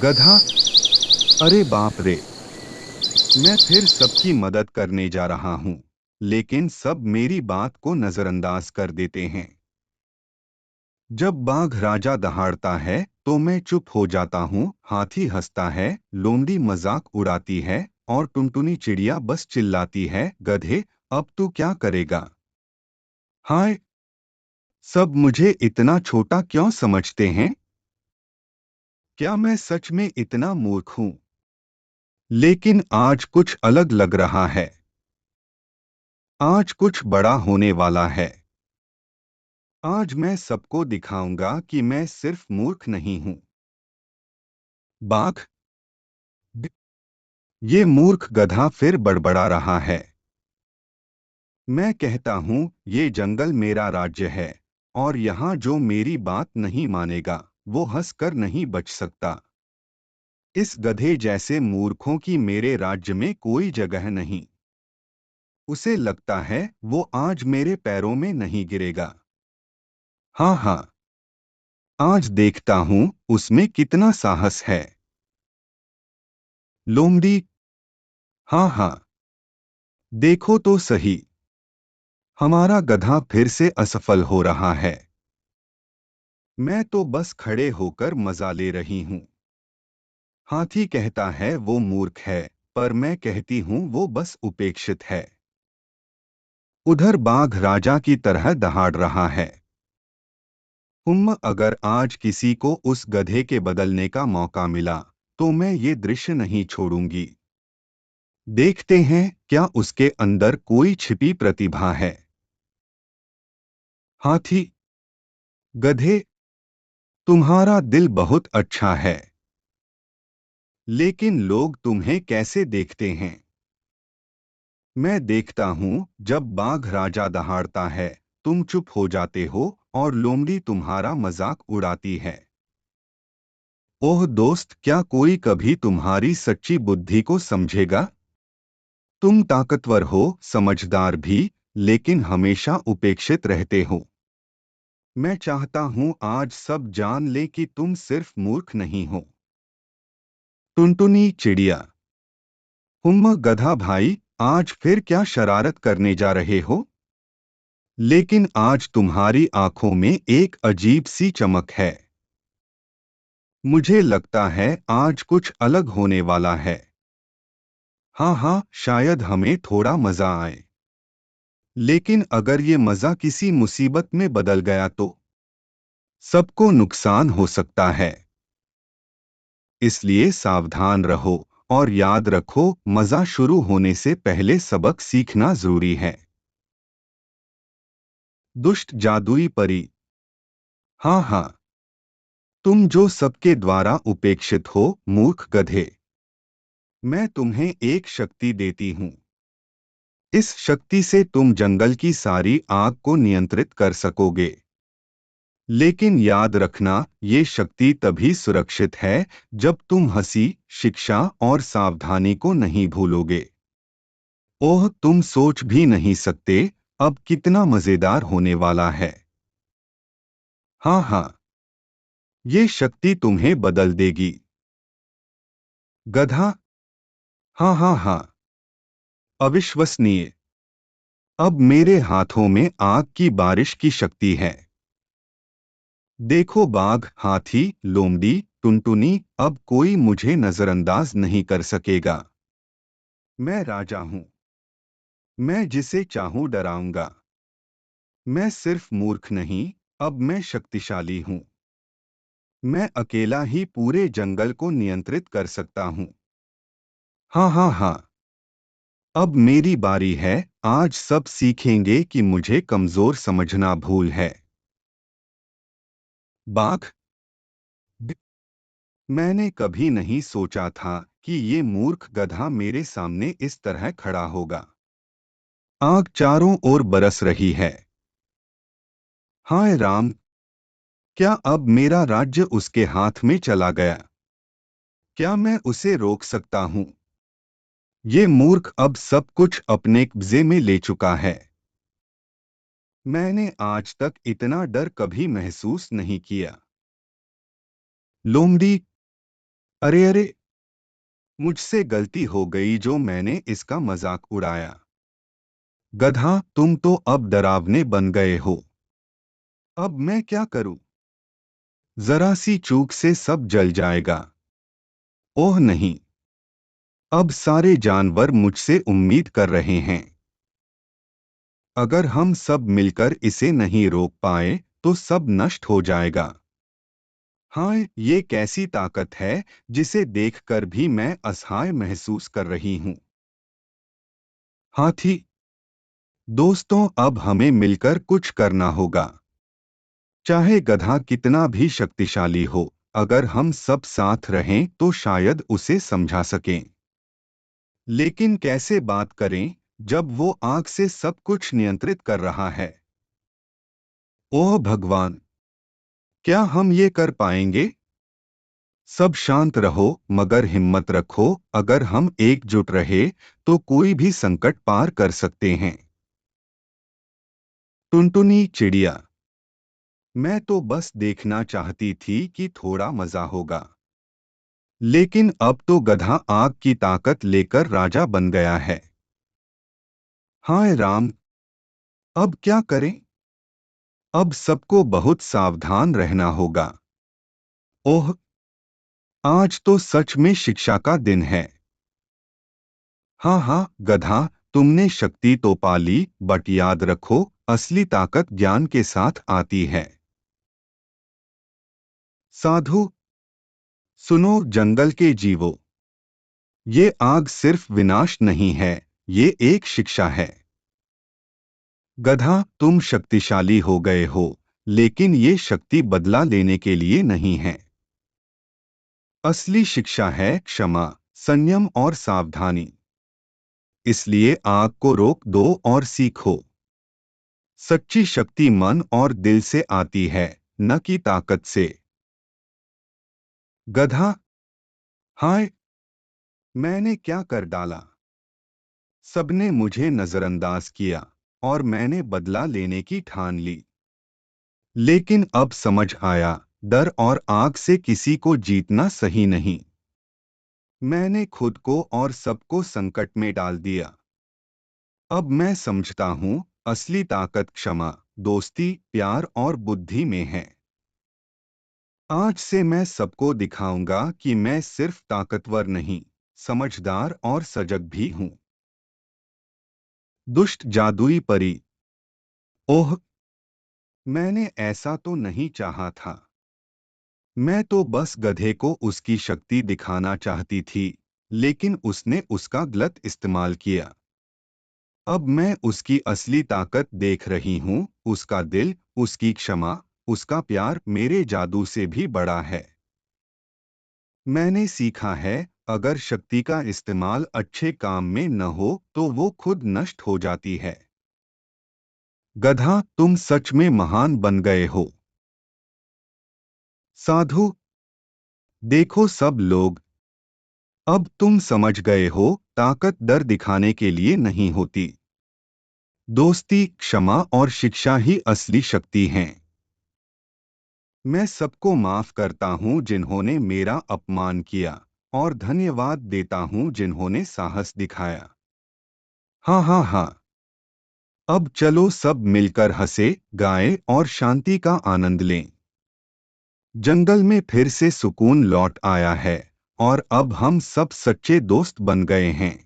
गधा। अरे बाप रे। मैं फिर सबकी मदद करने जा रहा हूँ, लेकिन सब मेरी बात को नजरअंदाज कर देते हैं। जब बाघ राजा दहाड़ता है तो मैं चुप हो जाता हूँ। हाथी हंसता है, लोमड़ी मजाक उड़ाती है और टुनटुनी चिड़िया बस चिल्लाती है, गधे अब तू क्या करेगा। हाय, सब मुझे इतना छोटा क्यों समझते हैं? क्या मैं सच में इतना मूर्ख हूँ? लेकिन आज कुछ अलग लग रहा है। आज कुछ बड़ा होने वाला है। आज मैं सबको दिखाऊंगा कि मैं सिर्फ मूर्ख नहीं हूँ। बाघ। ये मूर्ख गधा फिर बड़बड़ा रहा है। मैं कहता हूँ ये जंगल मेरा राज्य है, और यहाँ जो मेरी बात नहीं मानेगा वो हंसकर नहीं बच सकता। इस गधे जैसे मूर्खों की मेरे राज्य में कोई जगह नहीं। उसे लगता है वो आज मेरे पैरों में नहीं गिरेगा। हाँ हाँ, आज देखता हूँ उसमें कितना साहस है। लोमड़ी। हाँ हाँ, देखो तो सही, हमारा गधा फिर से असफल हो रहा है। मैं तो बस खड़े होकर मजा ले रही हूँ। हाथी कहता है वो मूर्ख है, पर मैं कहती हूँ वो बस उपेक्षित है। उधर बाघ राजा की तरह दहाड़ रहा है। अगर आज किसी को उस गधे के बदलने का मौका मिला तो मैं ये दृश्य नहीं छोड़ूंगी। देखते हैं क्या उसके अंदर कोई छिपी प्रतिभा है। हाथी। गधे, तुम्हारा दिल बहुत अच्छा है, लेकिन लोग तुम्हें कैसे देखते हैं? मैं देखता हूँ जब बाघ राजा दहाड़ता है तुम चुप हो जाते हो और लोमड़ी तुम्हारा मजाक उड़ाती है। ओह दोस्त, क्या कोई कभी तुम्हारी सच्ची बुद्धि को समझेगा? तुम ताकतवर हो, समझदार भी, लेकिन हमेशा उपेक्षित रहते हो। मैं चाहता हूँ आज सब जान ले कि तुम सिर्फ मूर्ख नहीं हो। टुनटुनी चिड़िया। गधा भाई, आज फिर क्या शरारत करने जा रहे हो? लेकिन आज तुम्हारी आंखों में एक अजीब सी चमक है। मुझे लगता है आज कुछ अलग होने वाला है। हाँ हाँ, शायद हमें थोड़ा मजा आए। लेकिन अगर ये मजा किसी मुसीबत में बदल गया तो सबको नुकसान हो सकता है। इसलिए सावधान रहो और याद रखो, मजा शुरू होने से पहले सबक सीखना जरूरी है। दुष्ट जादुई परी। हाँ हाँ, तुम जो सबके द्वारा उपेक्षित हो, मूर्ख गधे। मैं तुम्हें एक शक्ति देती हूँ। इस शक्ति से तुम जंगल की सारी आग को नियंत्रित कर सकोगे। लेकिन याद रखना, ये शक्ति तभी सुरक्षित है जब तुम हंसी, शिक्षा और सावधानी को नहीं भूलोगे। ओह, तुम सोच भी नहीं सकते अब कितना मजेदार होने वाला है। हाँ हाँ, ये शक्ति तुम्हें बदल देगी। गधा। हाँ हाँ हाँ, अविश्वसनीय। अब मेरे हाथों में आग की बारिश की शक्ति है। देखो बाघ, हाथी, लोमड़ी, टुनटुनी, अब कोई मुझे नजरअंदाज नहीं कर सकेगा। मैं राजा हूं। मैं जिसे चाहूं डराऊंगा। मैं सिर्फ मूर्ख नहीं, अब मैं शक्तिशाली हूं। मैं अकेला ही पूरे जंगल को नियंत्रित कर सकता हूं। हाँ हाँ हाँ, अब मेरी बारी है। आज सब सीखेंगे कि मुझे कमजोर समझना भूल है। बाघ। मैंने कभी नहीं सोचा था कि ये मूर्ख गधा मेरे सामने इस तरह खड़ा होगा। आग चारों ओर बरस रही है। हाय राम, क्या अब मेरा राज्य उसके हाथ में चला गया? क्या मैं उसे रोक सकता हूँ? ये मूर्ख अब सब कुछ अपने कब्जे में ले चुका है। मैंने आज तक इतना डर कभी महसूस नहीं किया। लोमड़ी। अरे अरे, मुझसे गलती हो गई जो मैंने इसका मजाक उड़ाया। गधा, तुम तो अब डरावने बन गए हो। अब मैं क्या करूं? जरा सी चूक से सब जल जाएगा। ओह नहीं, अब सारे जानवर मुझसे उम्मीद कर रहे हैं। अगर हम सब मिलकर इसे नहीं रोक पाए तो सब नष्ट हो जाएगा। हाँ, ये कैसी ताकत है जिसे देखकर भी मैं असहाय महसूस कर रही हूँ। हाथी, दोस्तों, अब हमें मिलकर कुछ करना होगा। चाहे गधा कितना भी शक्तिशाली हो, अगर हम सब साथ रहें तो शायद उसे समझा सकें। लेकिन कैसे बात करें जब वो आग से सब कुछ नियंत्रित कर रहा है? ओह भगवान, क्या हम ये कर पाएंगे? सब शांत रहो, मगर हिम्मत रखो। अगर हम एकजुट रहे तो कोई भी संकट पार कर सकते हैं। टुनटुनी चिड़िया, मैं तो बस देखना चाहती थी कि थोड़ा मजा होगा। लेकिन अब तो गधा आग की ताकत लेकर राजा बन गया है। हाय राम, अब क्या करें? अब सबको बहुत सावधान रहना होगा। ओह, आज तो सच में शिक्षा का दिन है। हाँ हाँ गधा, तुमने शक्ति तो पा ली, बट याद रखो, असली ताकत ज्ञान के साथ आती है। साधु, सुनो जंगल के जीवों, ये आग सिर्फ विनाश नहीं है, ये एक शिक्षा है। गधा, तुम शक्तिशाली हो गए हो, लेकिन ये शक्ति बदला लेने के लिए नहीं है। असली शिक्षा है क्षमा, संयम और सावधानी। इसलिए आग को रोक दो और सीखो। सच्ची शक्ति मन और दिल से आती है, न कि ताकत से। गधा, हाय, मैंने क्या कर डाला? सबने मुझे नजरअंदाज किया और मैंने बदला लेने की ठान ली। लेकिन अब समझ आया, डर और आग से किसी को जीतना सही नहीं। मैंने खुद को और सबको संकट में डाल दिया। अब मैं समझता हूँ, असली ताकत क्षमा, दोस्ती, प्यार और बुद्धि में है। आज से मैं सबको दिखाऊंगा कि मैं सिर्फ ताकतवर नहीं, समझदार और सजग भी हूँ। दुष्ट जादुई परी, ओह, मैंने ऐसा तो नहीं चाहा था। मैं तो बस गधे को उसकी शक्ति दिखाना चाहती थी, लेकिन उसने उसका गलत इस्तेमाल किया। अब मैं उसकी असली ताकत देख रही हूँ, उसका दिल, उसकी क्षमा, उसका प्यार मेरे जादू से भी बड़ा है। मैंने सीखा है, अगर शक्ति का इस्तेमाल अच्छे काम में न हो तो वो खुद नष्ट हो जाती है। गधा, तुम सच में महान बन गए हो। साधु, देखो सब लोग, अब तुम समझ गए हो, ताकत डर दिखाने के लिए नहीं होती। दोस्ती, क्षमा और शिक्षा ही असली शक्ति हैं। मैं सबको माफ करता हूँ जिन्होंने मेरा अपमान किया, और धन्यवाद देता हूँ जिन्होंने साहस दिखाया। हाँ हाँ हाँ, अब चलो सब मिलकर हंसे, गाएं और शांति का आनंद लें। जंगल में फिर से सुकून लौट आया है, और अब हम सब सच्चे दोस्त बन गए हैं।